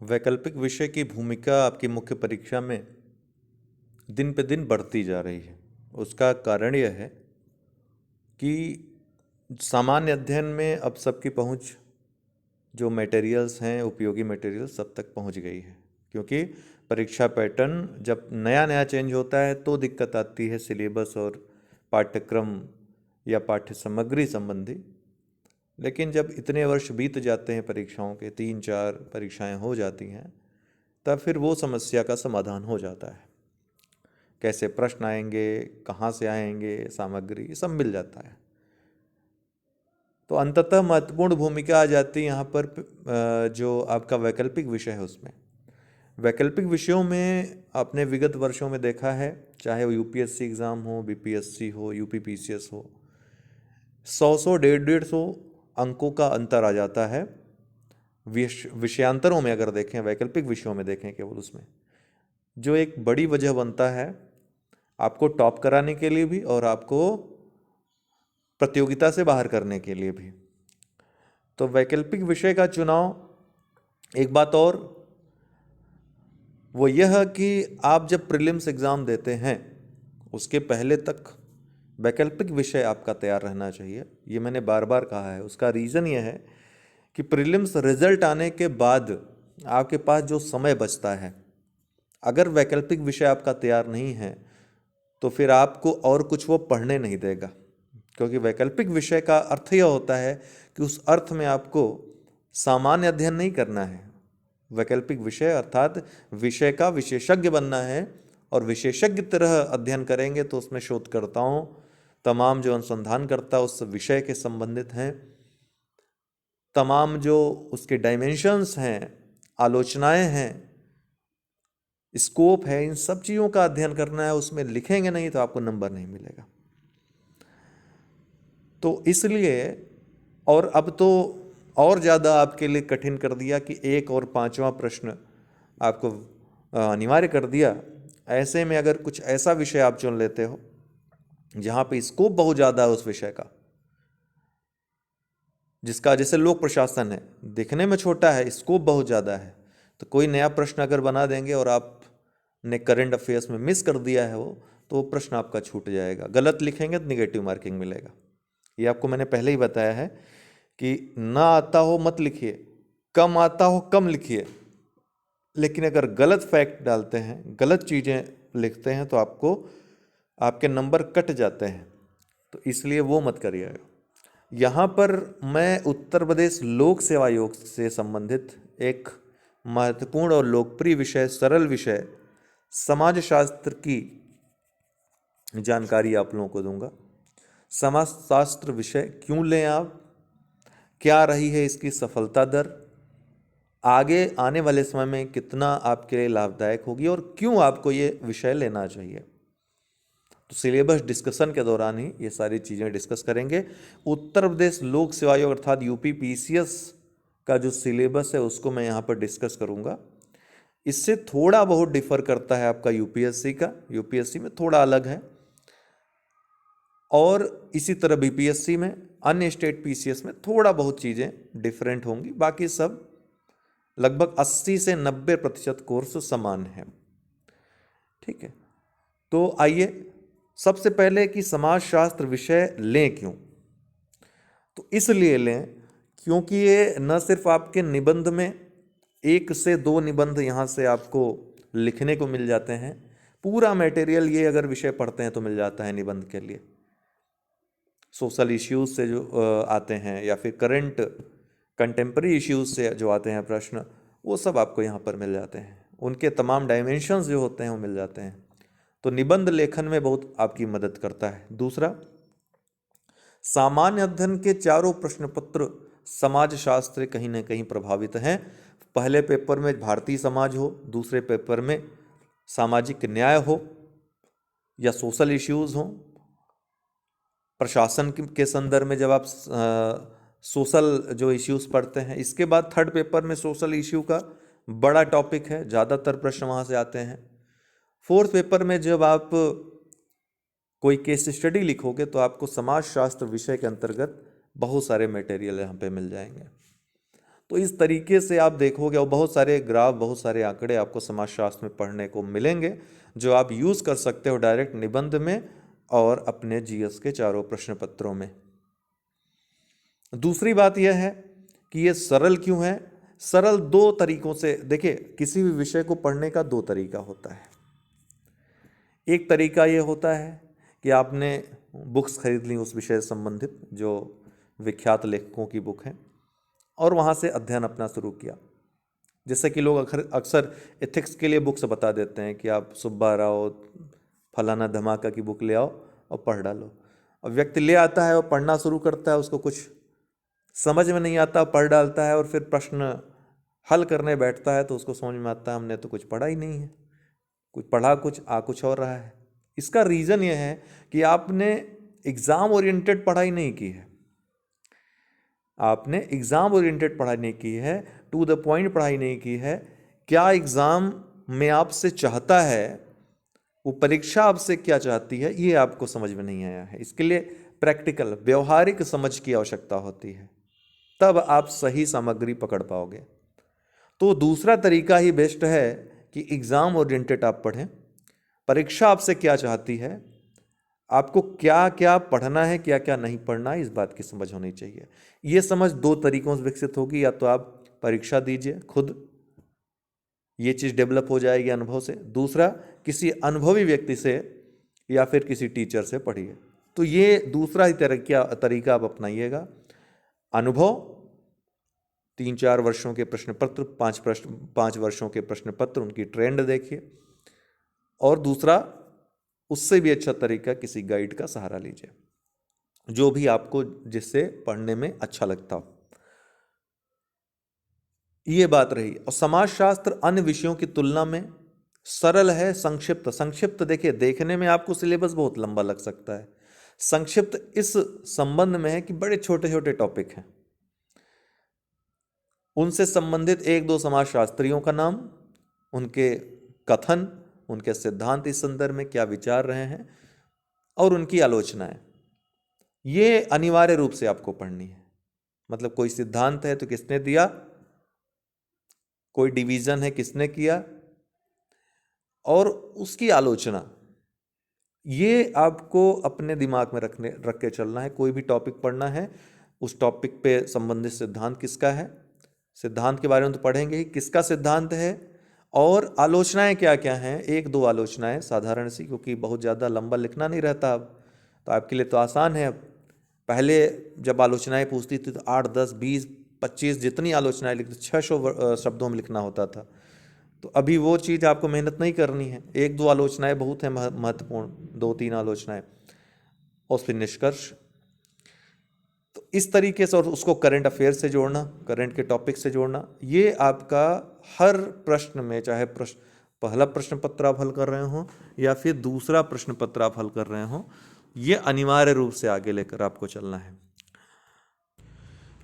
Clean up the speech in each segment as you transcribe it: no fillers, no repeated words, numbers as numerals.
वैकल्पिक विषय की भूमिका आपकी मुख्य परीक्षा में दिन पे दिन बढ़ती जा रही है। उसका कारण यह है कि सामान्य अध्ययन में अब सबकी पहुंच जो मटेरियल्स हैं, उपयोगी मटेरियल्स सब तक पहुंच गई है। क्योंकि परीक्षा पैटर्न जब नया नया चेंज होता है तो दिक्कत आती है सिलेबस और पाठ्यक्रम या पाठ्य सामग्री संबंधी। लेकिन जब इतने वर्ष बीत जाते हैं, परीक्षाओं के 3-4 परीक्षाएं हो जाती हैं, तब फिर वो समस्या का समाधान हो जाता है। कैसे प्रश्न आएंगे, कहाँ से आएंगे, सामग्री, ये सब मिल जाता है। तो अंततः महत्वपूर्ण भूमिका आ जाती है यहाँ पर जो आपका वैकल्पिक विषय है उसमें। वैकल्पिक विषयों में आपने विगत वर्षों में देखा है, चाहे वो यूपीएससी एग्ज़ाम हो, बीपीएससी हो, यूपीपीसीएस हो, 100 150 अंकों का अंतर आ जाता है। विषयांतरों में अगर देखें, वैकल्पिक विषयों में देखें केवल, उसमें जो एक बड़ी वजह बनता है आपको टॉप कराने के लिए भी और आपको प्रतियोगिता से बाहर करने के लिए भी। तो वैकल्पिक विषय का चुनाव, एक बात और वो यह कि आप जब प्रीलिम्स एग्ज़ाम देते हैं उसके पहले तक वैकल्पिक विषय आपका तैयार रहना चाहिए। ये मैंने बार बार कहा है। उसका रीज़न ये है कि प्रीलिम्स रिजल्ट आने के बाद आपके पास जो समय बचता है, अगर वैकल्पिक विषय आपका तैयार नहीं है तो फिर आपको और कुछ वो पढ़ने नहीं देगा। क्योंकि वैकल्पिक विषय का अर्थ यह होता है कि उस अर्थ में आपको सामान्य अध्ययन नहीं करना है। वैकल्पिक विषय अर्थात विषय का विशेषज्ञ बनना है, और विशेषज्ञ तरह अध्ययन करेंगे तो उसमें शोधकर्ताओं, तमाम जो अनुसंधानकर्ता उस विषय के संबंधित हैं, तमाम जो उसके डायमेंशंस हैं, आलोचनाएं हैं, स्कोप है, इन सब चीज़ों का अध्ययन करना है। उसमें लिखेंगे नहीं तो आपको नंबर नहीं मिलेगा। तो इसलिए, और अब तो और ज़्यादा आपके लिए कठिन कर दिया कि 1 और 5वां प्रश्न आपको अनिवार्य कर दिया। ऐसे में अगर कुछ ऐसा विषय आप चुन लेते हो जहाँ पे स्कोप बहुत ज़्यादा है उस विषय का, जिसका जैसे लोक प्रशासन है, दिखने में छोटा है, स्कोप बहुत ज़्यादा है, तो कोई नया प्रश्न अगर बना देंगे और आपने करंट अफेयर्स में मिस कर दिया है वो, तो वो प्रश्न आपका छूट जाएगा। गलत लिखेंगे तो निगेटिव मार्किंग मिलेगा। ये आपको मैंने पहले ही बताया है कि ना आता हो मत लिखिए, कम आता हो कम लिखिए, लेकिन अगर गलत फैक्ट डालते हैं, गलत चीज़ें लिखते हैं तो आपको आपके नंबर कट जाते हैं। तो इसलिए वो मत करिएगा। यहाँ पर मैं उत्तर प्रदेश लोक सेवा आयोग से संबंधित एक महत्वपूर्ण और लोकप्रिय विषय, सरल विषय समाजशास्त्र की जानकारी आप लोगों को दूंगा। समाजशास्त्र विषय क्यों लें आप, क्या रही है इसकी सफलता दर, आगे आने वाले समय में कितना आपके लिए लाभदायक होगी, और क्यों आपको ये विषय लेना चाहिए। तो सिलेबस डिस्कशन के दौरान ही ये सारी चीज़ें डिस्कस करेंगे। उत्तर प्रदेश लोक सेवा आयोग अर्थात यूपीपीसीएस का जो सिलेबस है उसको मैं यहाँ पर डिस्कस करूँगा। इससे थोड़ा बहुत डिफर करता है आपका यूपीएससी का, यूपीएससी में थोड़ा अलग है, और इसी तरह बीपीएससी में, अन्य स्टेट पीसीएस में थोड़ा बहुत चीज़ें डिफरेंट होंगी। बाकी सब लगभग 80 से 90% कोर्स समान है। ठीक है, तो आइए सबसे पहले कि समाजशास्त्र विषय लें क्यों। तो इसलिए लें क्योंकि ये न सिर्फ आपके निबंध में 1 से 2 निबंध यहाँ से आपको लिखने को मिल जाते हैं, पूरा मटेरियल ये अगर विषय पढ़ते हैं तो मिल जाता है निबंध के लिए। सोशल इश्यूज से जो आते हैं या फिर करंट कंटेम्प्रेरी इश्यूज से जो आते हैं प्रश्न, वो सब आपको यहाँ पर मिल जाते हैं। उनके तमाम डायमेंशंस जो होते हैं वो मिल जाते हैं। तो निबंध लेखन में बहुत आपकी मदद करता है। दूसरा, सामान्य अध्ययन के चारों प्रश्न पत्र समाजशास्त्र कहीं ना कहीं प्रभावित हैं। पहले पेपर में भारतीय समाज हो, दूसरे पेपर में सामाजिक न्याय हो या सोशल इश्यूज हो, प्रशासन के संदर्भ में जब आप सोशल जो इश्यूज पढ़ते हैं। इसके बाद थर्ड पेपर में सोशल इश्यू का बड़ा टॉपिक है, ज़्यादातर प्रश्न वहाँ से आते हैं। फोर्थ पेपर में जब आप कोई केस स्टडी लिखोगे तो आपको समाजशास्त्र विषय के अंतर्गत बहुत सारे मटेरियल यहाँ पे मिल जाएंगे। तो इस तरीके से आप देखोगे, और बहुत सारे ग्राफ, बहुत सारे आंकड़े आपको समाजशास्त्र में पढ़ने को मिलेंगे जो आप यूज़ कर सकते हो डायरेक्ट निबंध में और अपने जीएस के चारों प्रश्न पत्रों में। दूसरी बात यह है कि ये सरल क्यों है। सरल दो तरीकों से, देखिए किसी भी विषय को पढ़ने का दो तरीका होता है। एक तरीका ये होता है कि आपने बुक्स खरीद ली उस विषय से संबंधित जो विख्यात लेखकों की बुक है, और वहाँ से अध्ययन अपना शुरू किया। जैसे कि लोग अक्सर एथिक्स के लिए बुक्स बता देते हैं कि आप सुब्बा राव फलाना धमाका की बुक ले आओ और पढ़ डालो। अब व्यक्ति ले आता है और पढ़ना शुरू करता है, उसको कुछ समझ में नहीं आता, पढ़ डालता है और फिर प्रश्न हल करने बैठता है तो उसको समझ में आता है हमने तो कुछ पढ़ा ही नहीं है, कुछ पढ़ा कुछ और रहा है। इसका रीज़न यह है कि आपने एग्ज़ाम ओरिएंटेड पढ़ाई नहीं की है। आपने एग्ज़ाम ओरिएंटेड पढ़ाई नहीं की है, टू द पॉइंट पढ़ाई नहीं की है। क्या एग्ज़ाम में आपसे चाहता है, वो परीक्षा आपसे क्या चाहती है, ये आपको समझ में नहीं आया है। इसके लिए प्रैक्टिकल व्यवहारिक समझ की आवश्यकता होती है, तब आप सही सामग्री पकड़ पाओगे। तो दूसरा तरीका ही बेस्ट है कि एग्ज़ाम ओरिएंटेड आप पढ़ें। परीक्षा आपसे क्या चाहती है, आपको क्या क्या पढ़ना है, क्या क्या नहीं पढ़ना है, इस बात की समझ होनी चाहिए। ये समझ दो तरीकों से विकसित होगी, या तो आप परीक्षा दीजिए खुद, ये चीज़ डेवलप हो जाएगी अनुभव से। दूसरा, किसी अनुभवी व्यक्ति से या फिर किसी टीचर से पढ़िए। तो ये दूसरा ही तरीका आप अपनाइएगा। अनुभव, 3-4 वर्षों के प्रश्न पत्र, 5 वर्षों के प्रश्न पत्र, उनकी ट्रेंड देखिए। और दूसरा, उससे भी अच्छा तरीका, किसी गाइड का सहारा लीजिए जो भी आपको, जिससे पढ़ने में अच्छा लगता हो। ये बात रही। और समाजशास्त्र अन्य विषयों की तुलना में सरल है, संक्षिप्त देखिए, देखने में आपको सिलेबस बहुत लंबा लग सकता है। संक्षिप्त इस संबंध में है कि बड़े छोटे छोटे टॉपिक हैं, उनसे संबंधित 1-2 समाजशास्त्रियों का नाम, उनके कथन, उनके सिद्धांत इस संदर्भ में क्या विचार रहे हैं, और उनकी आलोचनाएं, ये अनिवार्य रूप से आपको पढ़नी है। मतलब कोई सिद्धांत है तो किसने दिया, कोई डिवीजन है किसने किया, और उसकी आलोचना, ये आपको अपने दिमाग में रख के चलना है। कोई भी टॉपिक पढ़ना है, उस टॉपिक पे संबंधित सिद्धांत किसका है, सिद्धांत के बारे में तो पढ़ेंगे ही, किसका सिद्धांत है, और आलोचनाएं क्या क्या हैं। 1-2 आलोचनाएं साधारण सी, क्योंकि बहुत ज़्यादा लंबा लिखना नहीं रहता अब, तो आपके लिए तो आसान है। अब पहले जब आलोचनाएं पूछती थी तो 8, 10, 20, 25 जितनी आलोचनाएं लिखती, 600 शब्दों में लिखना होता था। तो अभी वो चीज़ आपको मेहनत नहीं करनी है। 1-2 आलोचनाएं बहुत है महत्वपूर्ण, 2-3 आलोचनाएं, और फिर निष्कर्ष। तो इस तरीके से, और उसको करंट अफेयर से जोड़ना, करंट के टॉपिक से जोड़ना, ये आपका हर प्रश्न में, चाहे पहला प्रश्न पत्र आप हल कर रहे हो या फिर दूसरा प्रश्न पत्र आप हल कर रहे हो, ये अनिवार्य रूप से आगे लेकर आपको चलना है।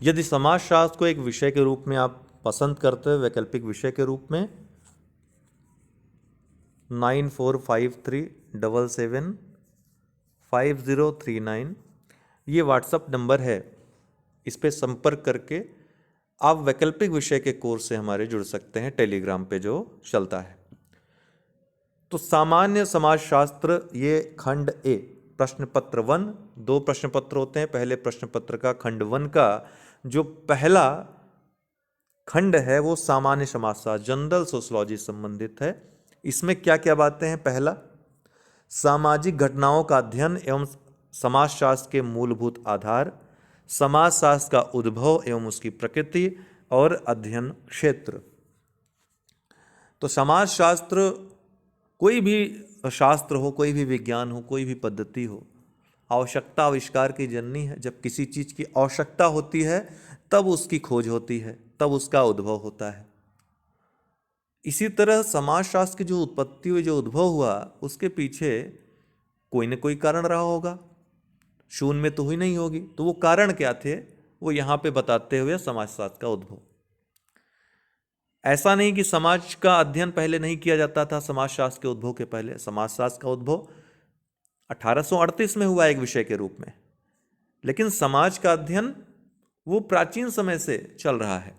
यदि समाजशास्त्र को एक विषय के रूप में आप पसंद करते हो, वैकल्पिक विषय के रूप में, 9453775039 ये व्हाट्सअप नंबर है। इस पे संपर्क करके आप वैकल्पिक विषय के कोर्स से हमारे जुड़ सकते हैं, टेलीग्राम पे जो चलता है। तो सामान्य समाजशास्त्र, ये खंड ए, प्रश्न पत्र 1, 2 प्रश्न पत्र होते हैं। पहले प्रश्न पत्र का खंड 1 का जो पहला खंड है वो सामान्य समाजशास्त्र, जनरल सोशियोलॉजी संबंधित है। इसमें क्या क्या बातें हैं। पहला, सामाजिक घटनाओं का अध्ययन एवं समाजशास्त्र के मूलभूत आधार, समाजशास्त्र का उद्भव एवं उसकी प्रकृति और अध्ययन क्षेत्र। तो समाजशास्त्र, कोई भी शास्त्र हो, कोई भी विज्ञान हो, कोई भी पद्धति हो, आवश्यकता आविष्कार की जननी है। जब किसी चीज़ की आवश्यकता होती है तब उसकी खोज होती है, तब उसका उद्भव होता है। इसी तरह समाजशास्त्र की जो उत्पत्ति हुई, जो उद्भव हुआ, उसके पीछे कोई न कोई कारण रहा होगा, शून्य में तो हुई नहीं होगी। तो वो कारण क्या थे, वो यहाँ पे बताते हुए समाजशास्त्र का उद्भव। ऐसा नहीं कि समाज का अध्ययन पहले नहीं किया जाता था। समाजशास्त्र के उद्भव के पहले समाजशास्त्र का उद्भव 1838 में हुआ एक विषय के रूप में, लेकिन समाज का अध्ययन वो प्राचीन समय से चल रहा है।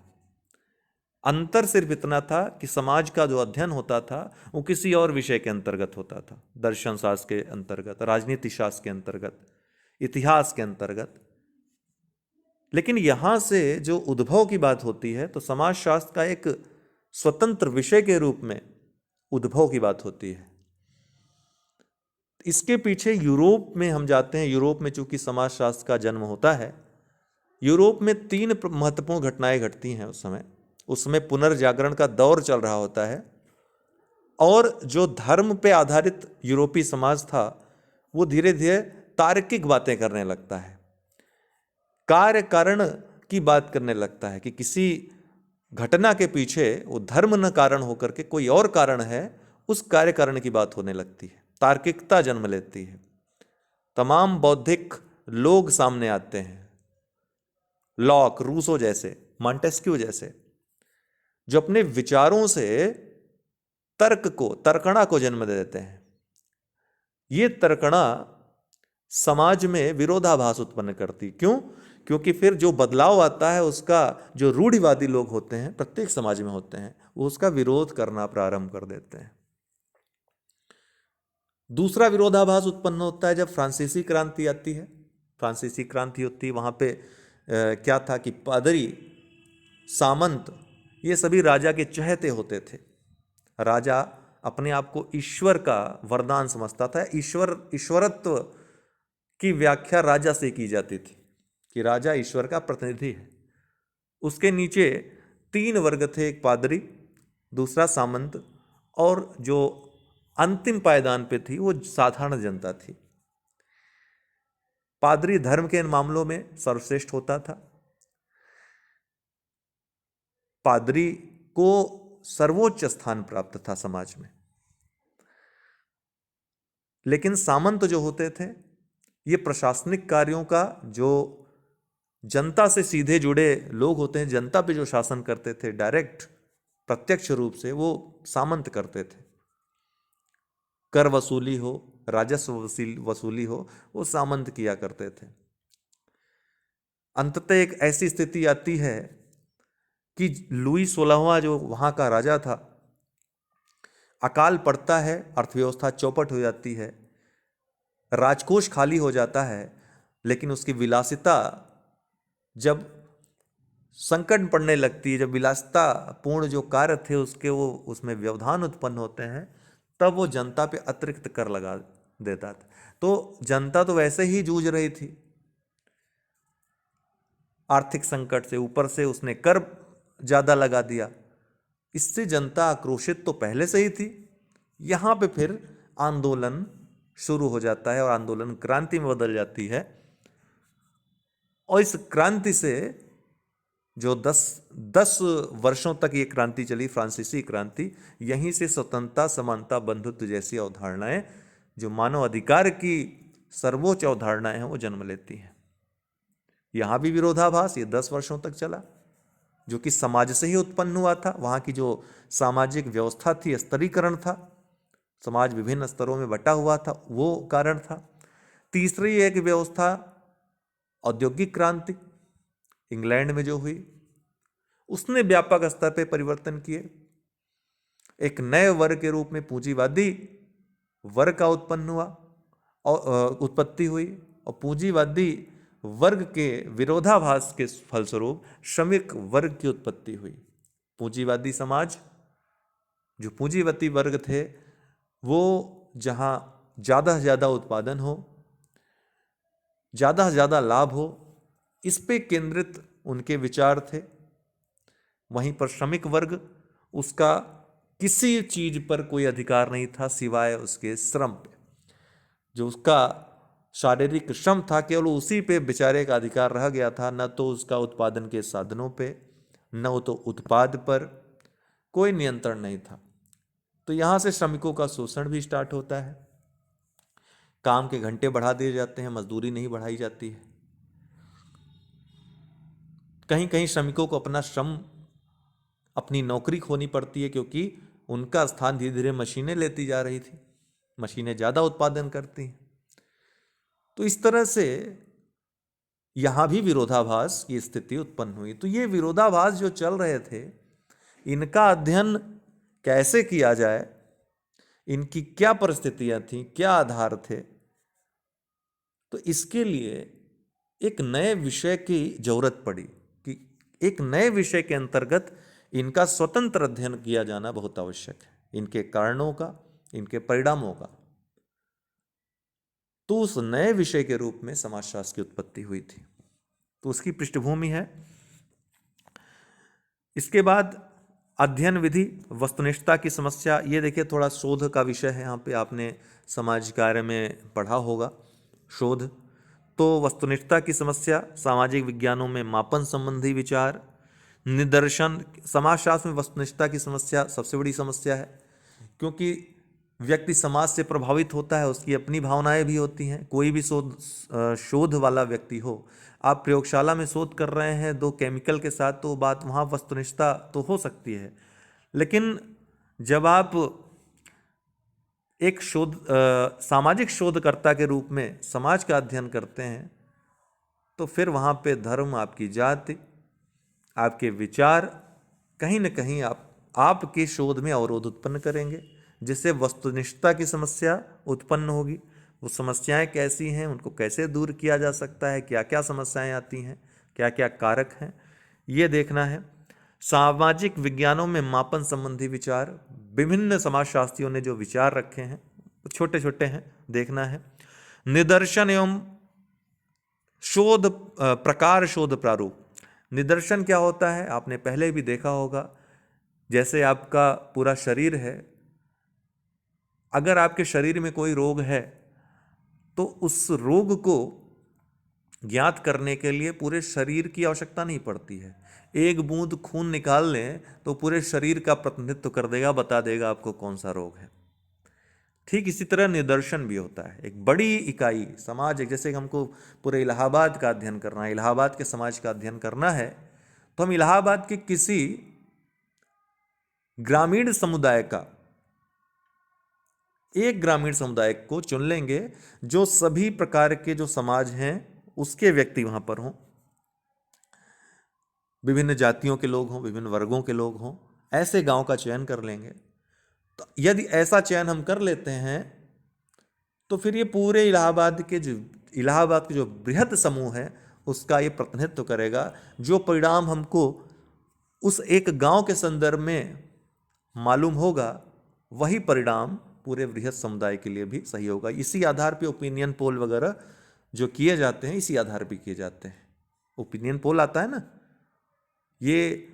अंतर सिर्फ इतना था कि समाज का जो अध्ययन होता था वो किसी और विषय के अंतर्गत होता था, दर्शन शास्त्र के अंतर्गत, राजनीति शास्त्र के अंतर्गत, इतिहास के अंतर्गत। लेकिन यहां से जो उद्भव की बात होती है तो समाजशास्त्र का एक स्वतंत्र विषय के रूप में उद्भव की बात होती है। इसके पीछे यूरोप में हम जाते हैं। यूरोप में चूंकि समाजशास्त्र का जन्म होता है, यूरोप में 3 महत्वपूर्ण घटनाएं घटती हैं उस समय। उसमें पुनर्जागरण का दौर चल रहा होता है और जो धर्म पे आधारित यूरोपीय समाज था वो धीरे धीरे तार्किक बातें करने लगता है, कार्य कारण की बात करने लगता है कि किसी घटना के पीछे वो धर्म न कारण होकर के कोई और कारण है, उस कार्य कारण की बात होने लगती है, तार्किकता जन्म लेती है। तमाम बौद्धिक लोग सामने आते हैं, लॉक, रूसो जैसे, मॉन्टेस्क्यू जैसे, जो अपने विचारों से तर्कणा को जन्म दे देते हैं। ये तर्कणा समाज में विरोधाभास उत्पन्न करती। क्यों? क्योंकि फिर जो बदलाव आता है उसका जो रूढ़िवादी लोग होते हैं, प्रत्येक समाज में होते हैं, वो उसका विरोध करना प्रारंभ कर देते हैं। दूसरा विरोधाभास उत्पन्न होता है जब फ्रांसीसी क्रांति आती है। फ्रांसीसी क्रांति होती है, वहाँ पे क्या था कि पादरी, सामंत, ये सभी राजा के चहेते होते थे। राजा अपने आप को ईश्वर का वरदान समझता था। ईश्वरत्व की व्याख्या राजा से की जाती थी कि राजा ईश्वर का प्रतिनिधि है। उसके नीचे 3 वर्ग थे, एक पादरी, दूसरा सामंत, और जो अंतिम पायदान पे थी वो साधारण जनता थी। पादरी धर्म के इन मामलों में सर्वश्रेष्ठ होता था। पादरी को सर्वोच्च स्थान प्राप्त था समाज में। लेकिन सामंत जो होते थे, ये प्रशासनिक कार्यों का, जो जनता से सीधे जुड़े लोग होते हैं, जनता पे जो शासन करते थे डायरेक्ट, प्रत्यक्ष रूप से, वो सामंत करते थे। कर वसूली हो, राजस्व वसूली हो, वो सामंत किया करते थे। अंततः एक ऐसी स्थिति आती है कि लुई 16वां जो वहाँ का राजा था, अकाल पड़ता है, अर्थव्यवस्था चौपट हो जाती है, राजकोष खाली हो जाता है। लेकिन उसकी विलासिता जब संकट पड़ने लगती है, जब विलासिता पूर्ण जो कार्य थे उसके वो उसमें व्यवधान उत्पन्न होते हैं, तब वो जनता पे अतिरिक्त कर लगा देता था। तो जनता तो वैसे ही जूझ रही थी आर्थिक संकट से, ऊपर से उसने कर ज़्यादा लगा दिया। इससे जनता आक्रोशित तो पहले से ही थी। यहाँ पे फिर आंदोलन शुरू हो जाता है और आंदोलन क्रांति में बदल जाती है। और इस क्रांति से जो 10 वर्षों तक ये क्रांति चली, फ्रांसीसी क्रांति, यहीं से स्वतंत्रता, समानता, बंधुत्व जैसी अवधारणाएं, जो मानव अधिकार की सर्वोच्च अवधारणाएं हैं, वो जन्म लेती हैं। यहाँ भी विरोधाभास ये 10 वर्षों तक चला, जो कि समाज से ही उत्पन्न हुआ था। वहाँ की जो सामाजिक व्यवस्था थी, स्तरीकरण था, समाज विभिन्न स्तरों में बटा हुआ था, वो कारण था। तीसरी एक व्यवस्था औद्योगिक क्रांति इंग्लैंड में जो हुई, उसने व्यापक स्तर पर परिवर्तन किए। एक नए वर्ग के रूप में पूंजीवादी वर्ग का उत्पन्न हुआ और उत्पत्ति हुई, और पूंजीवादी वर्ग के विरोधाभास के फलस्वरूप श्रमिक वर्ग की उत्पत्ति हुई। पूंजीवादी समाज, जो पूंजीवती वर्ग थे, वो जहाँ ज़्यादा से ज़्यादा उत्पादन हो, ज़्यादा से ज़्यादा लाभ हो, इस पे केंद्रित उनके विचार थे। वहीं पर श्रमिक वर्ग, उसका किसी चीज़ पर कोई अधिकार नहीं था सिवाय उसके श्रम पे। जो उसका शारीरिक श्रम था, केवल उसी पे बेचारे का अधिकार रह गया था, न तो उसका उत्पादन के साधनों पे, न तो उत्पाद पर कोई नियंत्रण नहीं था। तो यहाँ से श्रमिकों का शोषण भी स्टार्ट होता है। काम के घंटे बढ़ा दिए जाते हैं, मजदूरी नहीं बढ़ाई जाती है। कहीं कहीं श्रमिकों को अपना श्रम, अपनी नौकरी खोनी पड़ती है, क्योंकि उनका स्थान धीरे धीरे मशीनें लेती जा रही थी। मशीनें ज़्यादा उत्पादन करती हैं। तो इस तरह से यहाँ भी विरोधाभास की स्थिति उत्पन्न हुई। तो ये विरोधाभास जो चल रहे थे, इनका अध्ययन कैसे किया जाए, इनकी क्या परिस्थितियां थी, क्या आधार थे, तो इसके लिए एक नए विषय की जरूरत पड़ी कि एक नए विषय के अंतर्गत इनका स्वतंत्र अध्ययन किया जाना बहुत आवश्यक है, इनके कारणों का, इनके परिणामों का। तो उस नए विषय के रूप में समाजशास्त्र की उत्पत्ति हुई थी। तो उसकी पृष्ठभूमि है। इसके बाद अध्ययन विधि, वस्तुनिष्ठता की समस्या। ये देखिए थोड़ा शोध का विषय है, यहाँ पे आपने समाज कार्य में पढ़ा होगा शोध। तो वस्तुनिष्ठता की समस्या, सामाजिक विज्ञानों में मापन संबंधी विचार, निदर्शन। समाजशास्त्र में वस्तुनिष्ठता की समस्या सबसे बड़ी समस्या है, क्योंकि व्यक्ति समाज से प्रभावित होता है, उसकी अपनी भावनाएं भी होती हैं। कोई भी शोध वाला व्यक्ति हो, आप प्रयोगशाला में शोध कर रहे हैं दो केमिकल के साथ, तो बात वहाँ वस्तुनिष्ठता तो हो सकती है, लेकिन जब आप एक सामाजिक शोधकर्ता के रूप में समाज का अध्ययन करते हैं, तो फिर वहाँ पे धर्म, आपकी जाति, आपके विचार कहीं न कहीं आपके शोध में अवरोध उत्पन्न करेंगे, जिससे वस्तुनिष्ठता की समस्या उत्पन्न होगी। वो समस्याएं कैसी हैं, उनको कैसे दूर किया जा सकता है, क्या क्या समस्याएं आती हैं, क्या क्या कारक हैं, ये देखना है। सामाजिक विज्ञानों में मापन संबंधी विचार, विभिन्न समाजशास्त्रियों ने जो विचार रखे हैं वो छोटे छोटे हैं, देखना है। निदर्शन एवं शोध प्रकार, शोध प्रारूप। निदर्शन क्या होता है, आपने पहले भी देखा होगा। जैसे आपका पूरा शरीर है, अगर आपके शरीर में कोई रोग है तो उस रोग को ज्ञात करने के लिए पूरे शरीर की आवश्यकता नहीं पड़ती है। एक बूंद खून निकाल लें तो पूरे शरीर का प्रतिनिधित्व कर देगा, बता देगा आपको कौन सा रोग है। ठीक इसी तरह निदर्शन भी होता है, एक बड़ी इकाई समाज। जैसे हमको पूरे इलाहाबाद का अध्ययन करना है, इलाहाबाद के समाज का अध्ययन करना है, तो हम इलाहाबाद के किसी ग्रामीण समुदाय का, एक ग्रामीण समुदाय को चुन लेंगे जो सभी प्रकार के जो समाज हैं उसके व्यक्ति वहां पर हों, विभिन्न जातियों के लोग हों, विभिन्न वर्गों के लोग हों, ऐसे गांव का चयन कर लेंगे। तो यदि ऐसा चयन हम कर लेते हैं तो फिर ये पूरे इलाहाबाद के जो बृहद समूह है उसका ये प्रतिनिधित्व करेगा। जो परिणाम हमको उस एक गांव के संदर्भ में मालूम होगा, वही परिणाम पूरे बृहद समुदाय के लिए भी सही होगा। इसी आधार पे ओपिनियन पोल वगैरह जो किए जाते हैं, इसी आधार पे किए जाते हैं। ओपिनियन पोल आता है ना, ये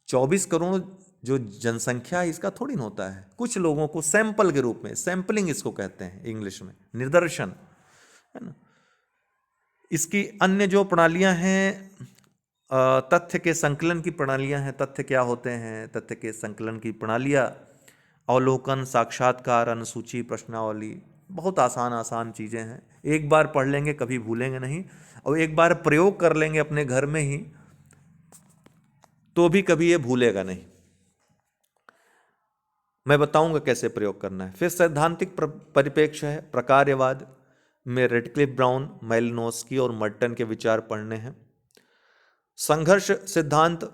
24 करोड़ जो जनसंख्या है इसका थोड़ी ना होता है, कुछ लोगों को सैंपल के रूप में, सैंपलिंग इसको कहते हैं इंग्लिश में, निदर्शन है ना। इसकी अन्य जो प्रणालियां हैं, तथ्य के संकलन की प्रणालियां हैं। तथ्य क्या होते हैं, तथ्य के संकलन की प्रणालियां, अवलोकन, साक्षात्कार, अनुसूची, प्रश्नावली, बहुत आसान आसान चीज़ें हैं। एक बार पढ़ लेंगे कभी भूलेंगे नहीं, और एक बार प्रयोग कर लेंगे अपने घर में ही तो भी कभी ये भूलेगा नहीं। मैं बताऊंगा कैसे प्रयोग करना है। फिर सैद्धांतिक परिप्रेक्ष्य है, प्रकार्यवाद में रेडक्लिफ ब्राउन, मैलिनोस्की और मर्टन के विचार पढ़ने हैं। संघर्ष सिद्धांत,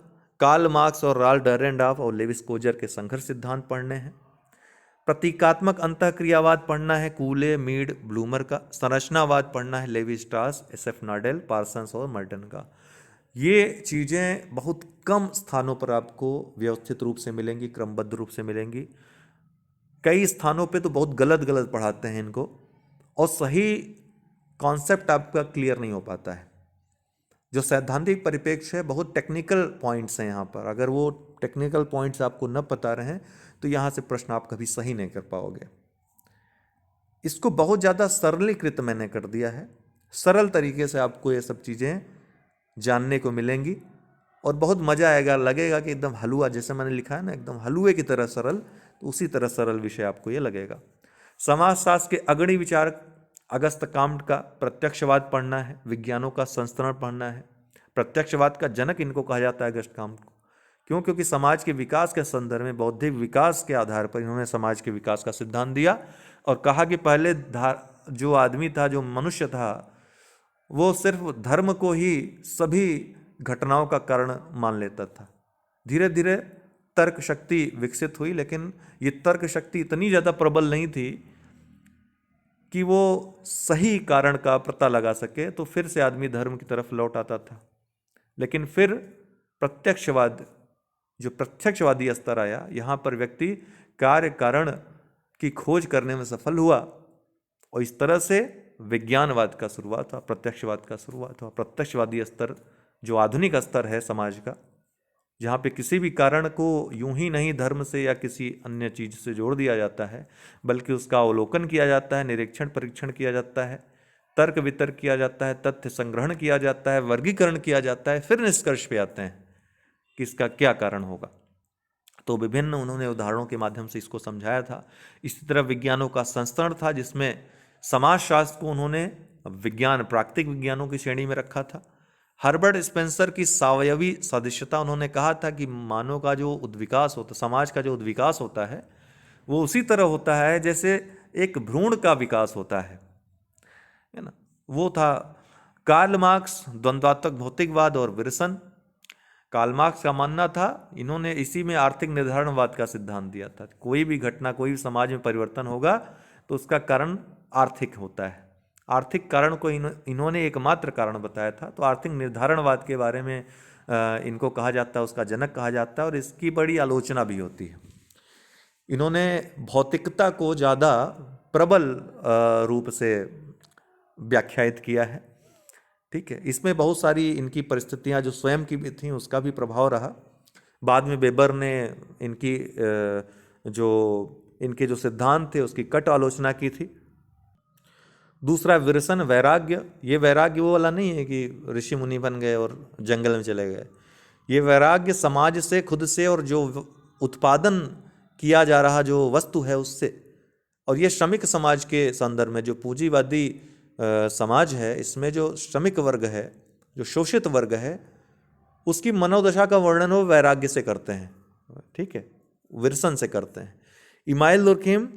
कार्ल मार्क्स और राल्फ डैरेंडॉर्फ और लेविस कोजर के संघर्ष सिद्धांत पढ़ने हैं। प्रतीकात्मक अंतःक्रियावाद पढ़ना है, कूले, मीड, ब्लूमर का। संरचनावाद पढ़ना है, लेवी स्ट्रास, SF नाडेल, पार्सन्स और मर्टन का। ये चीज़ें बहुत कम स्थानों पर आपको व्यवस्थित रूप से मिलेंगी, क्रमबद्ध रूप से मिलेंगी। कई स्थानों पे तो बहुत गलत गलत पढ़ाते हैं इनको, और सही कॉन्सेप्ट आपका क्लियर नहीं हो पाता है। जो सैद्धांतिक परिप्रेक्ष्य है, बहुत टेक्निकल पॉइंट्स हैं यहाँ पर। अगर वो टेक्निकल पॉइंट्स आपको न पता रहें तो यहाँ से प्रश्न आप कभी सही नहीं कर पाओगे। इसको बहुत ज़्यादा सरलीकृत मैंने कर दिया है, सरल तरीके से आपको ये सब चीज़ें जानने को मिलेंगी और बहुत मज़ा आएगा। लगेगा कि एकदम हलवा, जैसे मैंने लिखा है ना, एकदम हलवे की तरह सरल, तो उसी तरह सरल विषय आपको ये लगेगा। समाजशास्त्र के अग्रणी विचारक अगस्त काम्ट का प्रत्यक्षवाद पढ़ना है, विज्ञानों का संस्करण पढ़ना है। प्रत्यक्षवाद का जनक इनको कहा जाता है, अगस्त काम्ट को। क्यों? क्योंकि समाज के विकास के संदर्भ में, बौद्धिक विकास के आधार पर इन्होंने समाज के विकास का सिद्धांत दिया और कहा कि पहले जो आदमी था, जो मनुष्य था, वो सिर्फ धर्म को ही सभी घटनाओं का कारण मान लेता था। धीरे धीरे तर्क शक्ति विकसित हुई, लेकिन ये तर्क शक्ति इतनी ज़्यादा प्रबल नहीं थी कि वो सही कारण का पता लगा सके, तो फिर से आदमी धर्म की तरफ लौट आता था। लेकिन फिर प्रत्यक्षवाद, जो प्रत्यक्षवादी स्तर आया, यहाँ पर व्यक्ति कार्य कारण की खोज करने में सफल हुआ और इस तरह से विज्ञानवाद का शुरुआत हुआ, प्रत्यक्षवाद का शुरुआत हुआ। प्रत्यक्षवादी स्तर जो आधुनिक स्तर है समाज का, जहाँ पे किसी भी कारण को यूं ही नहीं धर्म से या किसी अन्य चीज से जोड़ दिया जाता है, बल्कि उसका अवलोकन किया जाता है, निरीक्षण परीक्षण किया जाता है, तर्क वितर्क किया जाता है, तथ्य संग्रहण किया जाता है, वर्गीकरण किया जाता है, फिर निष्कर्ष पे आते हैं कि इसका क्या कारण होगा। तो विभिन्न उन्होंने उदाहरणों के माध्यम से इसको समझाया था। इसी तरह विज्ञानों का संस्करण था, जिसमें समाजशास्त्र को उन्होंने विज्ञान, प्राकृतिक विज्ञानों की श्रेणी में रखा था। हर्बर्ट स्पेंसर की सावयवी सदस्यता, उन्होंने कहा था कि मानव का जो उद्विकास होता, समाज का जो उद्विकास होता है, वो उसी तरह होता है जैसे एक भ्रूण का विकास होता है ना। वो था कार्ल मार्क्स, द्वंद्वात्मक भौतिकवाद और विल्सन। कार्ल मार्क्स का मानना था, इन्होंने इसी में आर्थिक निर्धारणवाद का सिद्धांत दिया था। कोई भी घटना, कोई भी समाज में परिवर्तन होगा तो उसका कारण आर्थिक होता है। आर्थिक कारण को इन्होंने एकमात्र कारण बताया था। तो आर्थिक निर्धारणवाद के बारे में इनको कहा जाता है, उसका जनक कहा जाता है, और इसकी बड़ी आलोचना भी होती है। इन्होंने भौतिकता को ज़्यादा प्रबल रूप से व्याख्यायित किया है। ठीक है, इसमें बहुत सारी इनकी परिस्थितियां जो स्वयं की भी थी, उसका भी प्रभाव रहा। बाद में वेबर ने इनकी इनके जो सिद्धांत थे उसकी कट आलोचना की थी। दूसरा विल्सन, वैराग्य। ये वैराग्य वो वाला नहीं है कि ऋषि मुनि बन गए और जंगल में चले गए। ये वैराग्य समाज से, खुद से, और जो उत्पादन किया जा रहा जो वस्तु है उससे। और ये श्रमिक समाज के संदर्भ में, जो पूंजीवादी समाज है, इसमें जो श्रमिक वर्ग है, जो शोषित वर्ग है, उसकी मनोदशा का वर्णन वो वैराग्य से करते हैं। ठीक है, विल्सन से करते हैं। इमाइल दुर्खिम,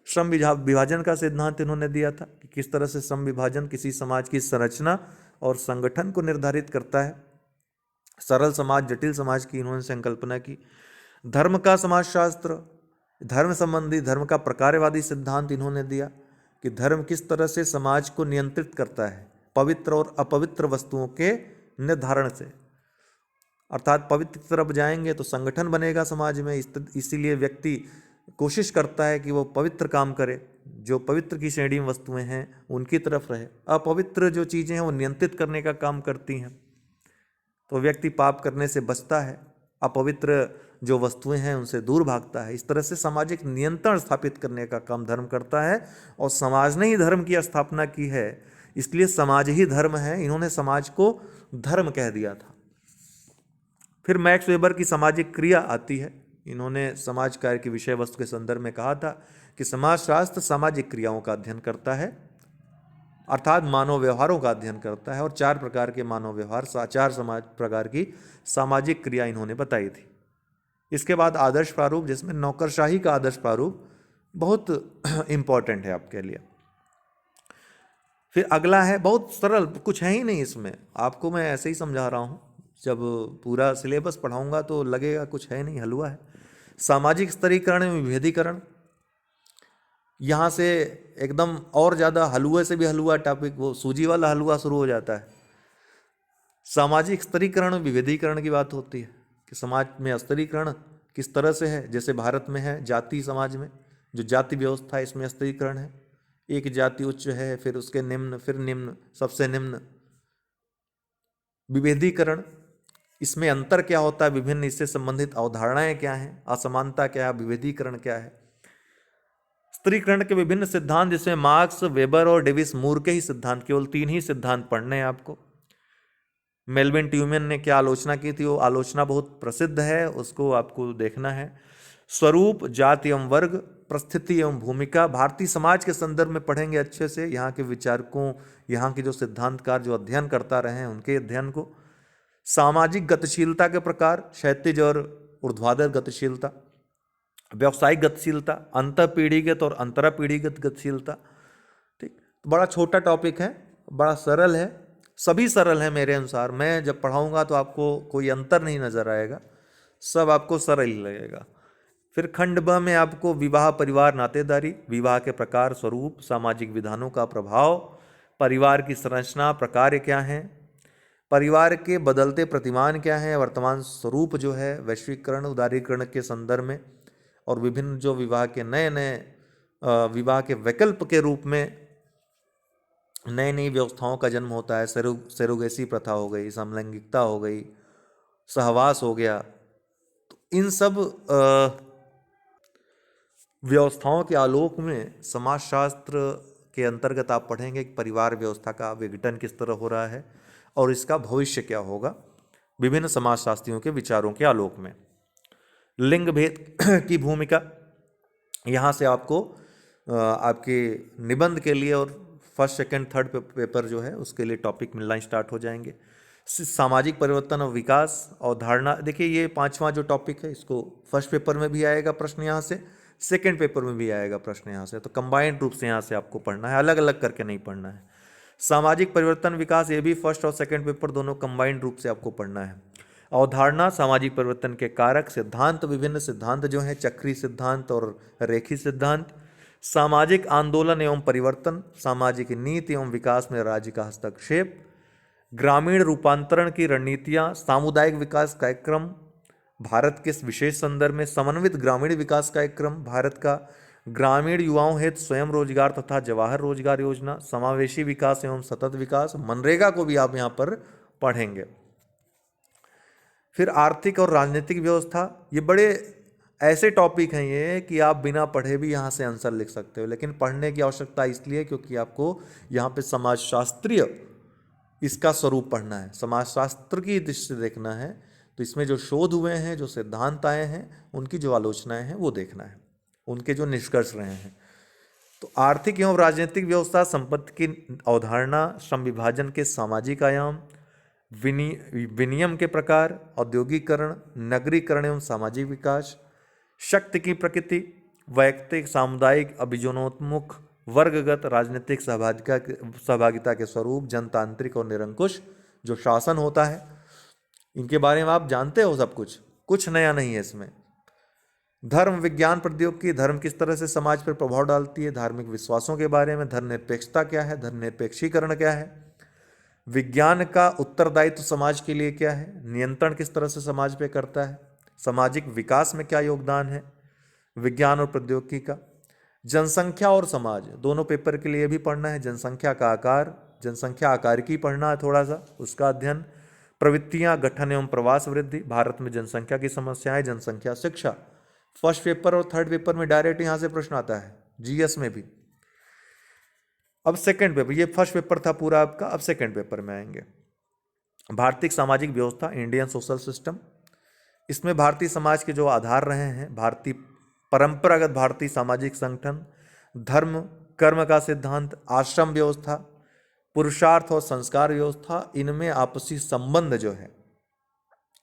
श्रम विभाजन का सिद्धांत इन्होंने दिया था कि किस तरह से श्रम विभाजन किसी समाज की संरचना और संगठन को निर्धारित करता है। सरल समाज, जटिल समाज की इन्होंने संकल्पना की। धर्म का समाजशास्त्र, धर्म संबंधी, धर्म का प्रकारवादी सिद्धांत इन्होंने दिया कि धर्म किस तरह से समाज को नियंत्रित करता है पवित्र और अपवित्र वस्तुओं के निर्धारण से। अर्थात पवित्र की तरफ जाएंगे तो संगठन बनेगा समाज में, इसीलिए व्यक्ति कोशिश करता है कि वो पवित्र काम करे, जो पवित्र की श्रेणी में वस्तुएं हैं उनकी तरफ रहे। अपवित्र जो चीज़ें हैं वो नियंत्रित करने का काम करती हैं, तो व्यक्ति पाप करने से बचता है, अपवित्र जो वस्तुएं हैं उनसे दूर भागता है। इस तरह से सामाजिक नियंत्रण स्थापित करने का काम धर्म करता है, और समाज ने ही धर्म की स्थापना की है, इसलिए समाज ही धर्म है। इन्होंने समाज को धर्म कह दिया था। फिर मैक्स वेबर की सामाजिक क्रिया आती है। इन्होंने समाज कार्य की विषय वस्तु के संदर्भ में कहा था कि समाजशास्त्र सामाजिक क्रियाओं का अध्ययन करता है, अर्थात मानव व्यवहारों का अध्ययन करता है। और 4 प्रकार के मानव व्यवहार, 4 समाज प्रकार की सामाजिक क्रिया इन्होंने बताई थी। इसके बाद आदर्श प्रारूप, जिसमें नौकरशाही का आदर्श प्रारूप बहुत इम्पॉर्टेंट है आपके लिए। फिर अगला है बहुत सरल, कुछ है ही नहीं इसमें, आपको मैं ऐसे ही समझा रहा हूँ। जब पूरा सिलेबस पढ़ाऊंगा तो लगेगा कुछ है नहीं, हलवा है। सामाजिक स्तरीकरण में विभेदीकरण, यहाँ से एकदम और ज़्यादा हलवे से भी हलवा टॉपिक, वो सूजी वाला हलवा शुरू हो जाता है। सामाजिक स्तरीकरण में विभेदीकरण की बात होती है कि समाज में स्तरीकरण किस तरह से है। जैसे भारत में है जाति समाज में, जो जाति व्यवस्था है इसमें स्तरीकरण है। एक जाति उच्च है, फिर उसके निम्न, फिर निम्न, सबसे निम्न। विभेदीकरण, इसमें अंतर क्या होता है, विभिन्न इससे संबंधित अवधारणाएं क्या हैं, असमानता क्या है, विभेदीकरण क्या है। स्तरीकरण के विभिन्न सिद्धांत, जिसमें मार्क्स, वेबर और डेविस मूर के ही सिद्धांत, केवल 3 ही सिद्धांत पढ़ने हैं आपको। मेल्विन ट्यूमेन ने क्या आलोचना की थी, वो आलोचना बहुत प्रसिद्ध है, उसको आपको देखना है। स्वरूप, जाति एवं वर्ग, परिस्थिति एवं भूमिका, भारतीय समाज के संदर्भ में पढ़ेंगे अच्छे से, यहाँ के विचारकों, यहाँ के जो सिद्धांतकार जो अध्ययन करता रहे हैं उनके अध्ययन को। सामाजिक गतिशीलता के प्रकार, क्षैतिज और ऊर्ध्वाधर गतिशीलता, व्यावसायिक गतिशीलता, अंतःपीढ़ीगत और अंतरापीढ़ीगत गतिशीलता। ठीक, बड़ा छोटा टॉपिक है, बड़ा सरल है, सभी सरल है मेरे अनुसार। मैं जब पढ़ाऊंगा तो आपको कोई अंतर नहीं नजर आएगा, सब आपको सरल ही लगेगा। फिर खंड ब में आपको विवाह, परिवार, नातेदारी, विवाह के प्रकार, स्वरूप, सामाजिक विधानों का प्रभाव, परिवार की संरचना, प्रकार क्या हैं, परिवार के बदलते प्रतिमान क्या हैं, वर्तमान स्वरूप जो है वैश्वीकरण, उदारीकरण के संदर्भ में, और विभिन्न जो विवाह के नए नए विवाह के वैकल्प के रूप में नई नई व्यवस्थाओं का जन्म होता है। सेरोगेसी प्रथा हो गई, समलैंगिकता हो गई, सहवास हो गया। तो इन सब व्यवस्थाओं के आलोक में समाजशास्त्र के अंतर्गत आप पढ़ेंगे कि परिवार व्यवस्था का विघटन किस तरह हो रहा है और इसका भविष्य क्या होगा, विभिन्न समाजशास्त्रियों के विचारों के आलोक में। लिंग भेद की भूमिका, यहाँ से आपको आपके निबंध के लिए और फर्स्ट सेकंड थर्ड पेपर जो है उसके लिए टॉपिक मिलना स्टार्ट हो जाएंगे। सामाजिक परिवर्तन और विकास, अवधारणा। देखिए ये पांचवा जो टॉपिक है इसको फर्स्ट पेपर में भी आएगा प्रश्न यहाँ से, सेकंड पेपर में भी आएगा प्रश्न यहाँ से, तो कंबाइंड रूप से यहाँ से आपको पढ़ना है, अलग अलग करके नहीं पढ़ना है। सामाजिक परिवर्तन विकास, ये भी फर्स्ट और सेकंड पेपर दोनों कंबाइंड रूप से आपको पढ़ना है। अवधारणा, सामाजिक परिवर्तन के कारक, सिद्धांत, विभिन्न सिद्धांत जो हैं, चक्री सिद्धांत और रेखी सिद्धांत। सामाजिक आंदोलन एवं परिवर्तन, सामाजिक नीति एवं विकास में राज्य का हस्तक्षेप, ग्रामीण रूपांतरण की रणनीतियां, सामुदायिक विकास कार्यक्रम भारत के विशेष संदर्भ में, समन्वित ग्रामीण विकास कार्यक्रम भारत का, ग्रामीण युवाओं हेतु स्वयं रोजगार तथा जवाहर रोजगार योजना, समावेशी विकास एवं सतत विकास, मनरेगा को भी आप यहाँ पर पढ़ेंगे। फिर आर्थिक और राजनीतिक व्यवस्था, ये बड़े ऐसे टॉपिक हैं ये कि आप बिना पढ़े भी यहाँ से आंसर लिख सकते हो, लेकिन पढ़ने की आवश्यकता इसलिए क्योंकि आपको यहाँ पे समाजशास्त्रीय इसका स्वरूप पढ़ना है, समाजशास्त्र की दृष्टि से देखना है। तो इसमें जो शोध हुए हैं, जो सिद्धांत आए हैं, उनकी जो आलोचनाएं हैं वो देखना है, उनके जो निष्कर्ष रहे हैं। तो आर्थिक एवं राजनीतिक व्यवस्था, संपत्ति की अवधारणा, श्रम विभाजन के सामाजिक आयाम, विनियम के प्रकार, औद्योगिकरण, नगरीकरण एवं सामाजिक विकास, शक्ति की प्रकृति, वैयक्तिक, सामुदायिक, अभियोजनोन्मुख, वर्गगत, राजनीतिक सहभागिता के स्वरूप, जनतांत्रिक और निरंकुश जो शासन होता है, इनके बारे में आप जानते हो सब कुछ नया नहीं है इसमें। धर्म, विज्ञान, प्रौद्योगिकी, धर्म किस तरह से समाज पर प्रभाव डालती है, धार्मिक विश्वासों के बारे में, धर्मनिरपेक्षता क्या है, धर्मनिरपेक्षीकरण क्या है, विज्ञान का उत्तरदायित्व समाज के लिए क्या है, नियंत्रण किस तरह से समाज पे करता है, सामाजिक विकास में क्या योगदान है विज्ञान और प्रौद्योगिकी का, जनसंख्या और समाज, दोनों पेपर के लिए भी पढ़ना है। जनसंख्या का आकार, जनसंख्या आकार की पढ़ना है थोड़ा सा, उसका अध्ययन, प्रवृत्तियां, गठन एवं प्रवास वृद्धि, भारत में जनसंख्या की समस्याएं, जनसंख्या शिक्षा। फर्स्ट पेपर और थर्ड पेपर में डायरेक्ट यहाँ से प्रश्न आता है, जीएस में भी। अब सेकंड पेपर, ये फर्स्ट पेपर था पूरा आपका, अब सेकंड पेपर में आएंगे। भारतीय सामाजिक व्यवस्था, इंडियन सोशल सिस्टम, इसमें भारतीय समाज के जो आधार रहे हैं, भारतीय परंपरागत भारतीय सामाजिक संगठन, धर्म कर्म का सिद्धांत, आश्रम व्यवस्था, पुरुषार्थ और संस्कार व्यवस्था, इनमें आपसी संबंध जो है,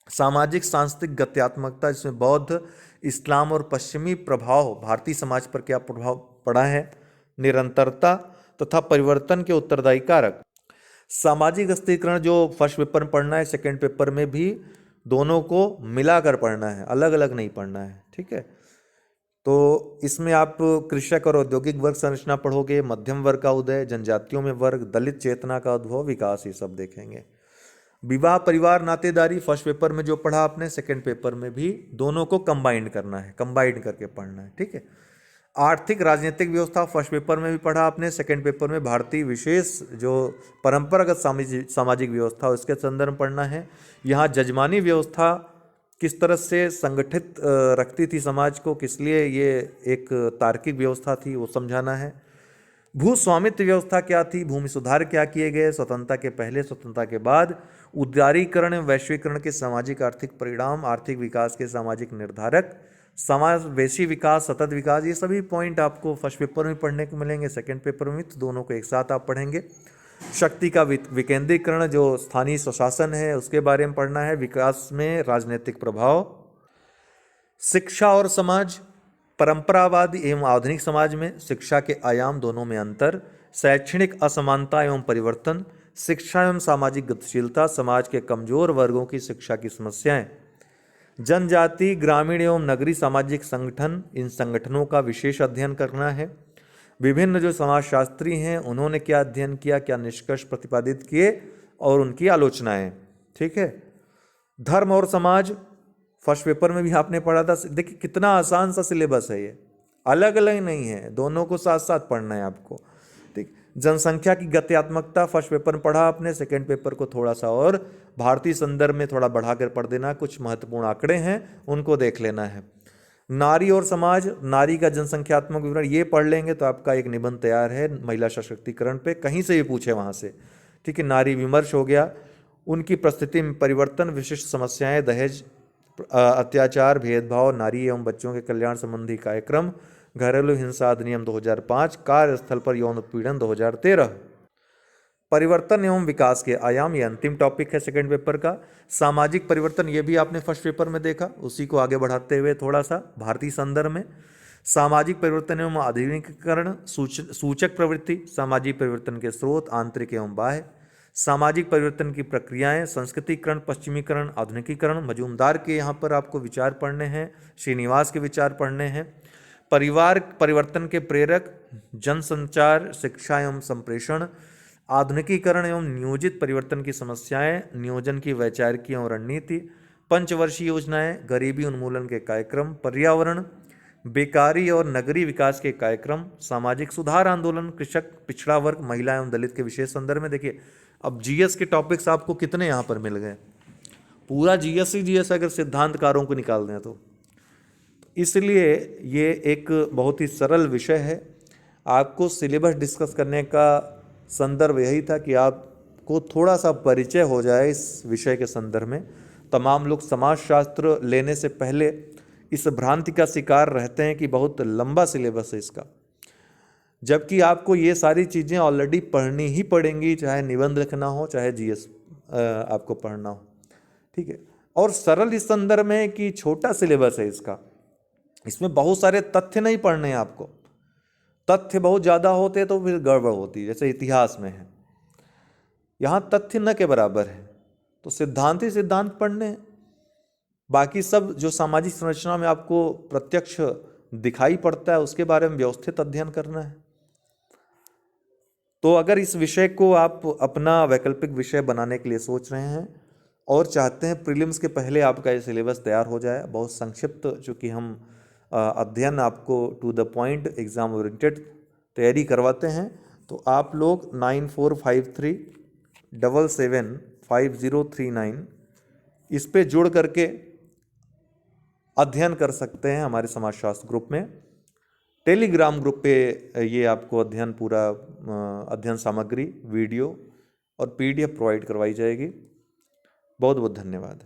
सामाजिक सांस्कृतिक गत्यात्मकता, इसमें बौद्ध, इस्लाम और पश्चिमी प्रभाव भारतीय समाज पर क्या प्रभाव पड़ा है, निरंतरता तथा परिवर्तन के उत्तरदायी कारक, सामाजिक स्थिरीकरण जो फर्स्ट पेपर में पढ़ना है, सेकंड पेपर में भी दोनों को मिलाकर पढ़ना है, अलग अलग नहीं पढ़ना है, ठीक है। तो इसमें आप कृषक और औद्योगिक वर्ग संरचना पढ़ोगे, मध्यम वर्ग का उदय, जनजातियों में वर्ग, दलित चेतना का उद्भव, विकास, ये सब देखेंगे। विवाह, परिवार, नातेदारी, फर्स्ट पेपर में जो पढ़ा आपने, सेकंड पेपर में भी दोनों को कंबाइंड करना है, कंबाइंड करके पढ़ना है, ठीक है। आर्थिक राजनीतिक व्यवस्था, फर्स्ट पेपर में भी पढ़ा आपने, सेकंड पेपर में भारतीय विशेष जो परंपरागत सामाजिक व्यवस्था उसके संदर्भ में पढ़ना है। यहाँ जजमानी व्यवस्था किस तरह से संगठित रखती थी समाज को, किस लिए ये एक तार्किक व्यवस्था थी, वो समझाना है। भू स्वामित्व व्यवस्था क्या थी, भूमि सुधार क्या किए गए, स्वतंत्रता के पहले, स्वतंत्रता के बाद, उदारीकरण एवं वैश्वीकरण के सामाजिक आर्थिक परिणाम, आर्थिक विकास के सामाजिक निर्धारक, समावेशी विकास, सतत विकास, ये सभी पॉइंट आपको फर्स्ट पेपर में पढ़ने को मिलेंगे, सेकंड पेपर में, तो दोनों को एक साथ आप पढ़ेंगे। शक्ति का विकेंद्रीकरण, जो स्थानीय स्वशासन है उसके बारे में पढ़ना है, विकास में राजनीतिक प्रभाव, शिक्षा और समाज, परंपरावादी एवं आधुनिक समाज में शिक्षा के आयाम, दोनों में अंतर, शैक्षणिक असमानता एवं परिवर्तन, शिक्षा एवं सामाजिक गतिशीलता, समाज के कमजोर वर्गों की शिक्षा की समस्याएं, जनजाति, ग्रामीण एवं नगरीय सामाजिक संगठन, इन संगठनों का विशेष अध्ययन करना है। विभिन्न जो समाजशास्त्री हैं उन्होंने क्या अध्ययन किया, क्या निष्कर्ष प्रतिपादित किए और उनकी आलोचनाएं। ठीक है। धर्म और समाज फर्स्ट पेपर में भी आपने पढ़ा था। देखिए कितना आसान सा सिलेबस है, ये अलग अलग नहीं है, दोनों को साथ साथ पढ़ना है आपको। ठीक। जनसंख्या की गत्यात्मकता फर्स्ट पेपर में पढ़ा आपने, सेकंड पेपर को थोड़ा सा और भारतीय संदर्भ में थोड़ा बढ़ाकर पढ़ देना, कुछ महत्वपूर्ण आंकड़े हैं उनको देख लेना है। नारी और समाज, नारी का जनसंख्यात्मक विवरण ये पढ़ लेंगे तो आपका एक निबंध तैयार है महिला सशक्तिकरण पे, कहीं से भी पूछे वहाँ से। ठीक है। नारी विमर्श हो गया, उनकी परिस्थिति में परिवर्तन, विशिष्ट समस्याएं, दहेज, अत्याचार, भेदभाव, नारी एवं बच्चों के कल्याण संबंधी कार्यक्रम, घरेलू हिंसा अधिनियम 2005, कार्यस्थल पर यौन उत्पीड़न 2013। परिवर्तन एवं विकास के आयाम, ये अंतिम टॉपिक है सेकंड पेपर का। सामाजिक परिवर्तन, ये भी आपने फर्स्ट पेपर में देखा, उसी को आगे बढ़ाते हुए थोड़ा सा भारतीय संदर्भ में। सामाजिक परिवर्तन एवं आधुनिकीकरण, सूचक प्रवृत्ति, सामाजिक परिवर्तन के स्रोत आंतरिक एवं बाह्य, सामाजिक परिवर्तन की प्रक्रियाएं, संस्कृतिकरण, पश्चिमीकरण, आधुनिकीकरण। मजूमदार के यहाँ पर आपको विचार पढ़ने हैं, श्रीनिवास के विचार पढ़ने हैं। परिवार परिवर्तन के प्रेरक, जनसंचार, शिक्षा एवं संप्रेषण, आधुनिकीकरण एवं नियोजित परिवर्तन की समस्याएं, नियोजन की वैचारिक एवं रणनीति, पंचवर्षीय योजनाएं, गरीबी उन्मूलन के कार्यक्रम, पर्यावरण, बेकारी और नगरीय विकास के कार्यक्रम, सामाजिक सुधार आंदोलन, कृषक, पिछड़ा वर्ग, महिला एवं दलित के विशेष संदर्भ में। देखिए अब जीएस के टॉपिक्स आपको कितने यहाँ पर मिल गए, पूरा जीएस ही जीएस अगर सिद्धांतकारों को निकाल दें तो। इसलिए ये एक बहुत ही सरल विषय है। आपको सिलेबस डिस्कस करने का संदर्भ यही था कि आपको थोड़ा सा परिचय हो जाए इस विषय के संदर्भ में। तमाम लोग समाजशास्त्र लेने से पहले इस भ्रांति का शिकार रहते हैं कि बहुत लंबा सिलेबस है इसका, जबकि आपको ये सारी चीज़ें ऑलरेडी पढ़नी ही पड़ेंगी, चाहे निबंध लिखना हो, चाहे जीएस आपको पढ़ना हो। ठीक है। और सरल इस संदर्भ में कि छोटा सिलेबस है इसका, इसमें बहुत सारे तथ्य नहीं पढ़ने हैं आपको। तथ्य बहुत ज़्यादा होते तो फिर गड़बड़ होती है, जैसे इतिहास में है। यहाँ तथ्य न के बराबर है, तो सिद्धांत ही सिद्धांत पढ़ने हैं। बाकी सब जो सामाजिक संरचना में आपको प्रत्यक्ष दिखाई पड़ता है उसके बारे में व्यवस्थित अध्ययन करना है। तो अगर इस विषय को आप अपना वैकल्पिक विषय बनाने के लिए सोच रहे हैं और चाहते हैं प्रीलिम्स के पहले आपका ये सिलेबस तैयार हो जाए, बहुत संक्षिप्त चूँकि हम अध्ययन आपको to the point exam oriented तैयारी करवाते हैं, तो आप लोग 9453775039 इस पे जुड़ करके अध्ययन कर सकते हैं हमारे समाजशास्त्र ग्रुप में। टेलीग्राम ग्रुप पे ये आपको अध्ययन पूरा अध्ययन सामग्री, वीडियो और पीडीएफ प्रोवाइड करवाई जाएगी। बहुत बहुत धन्यवाद।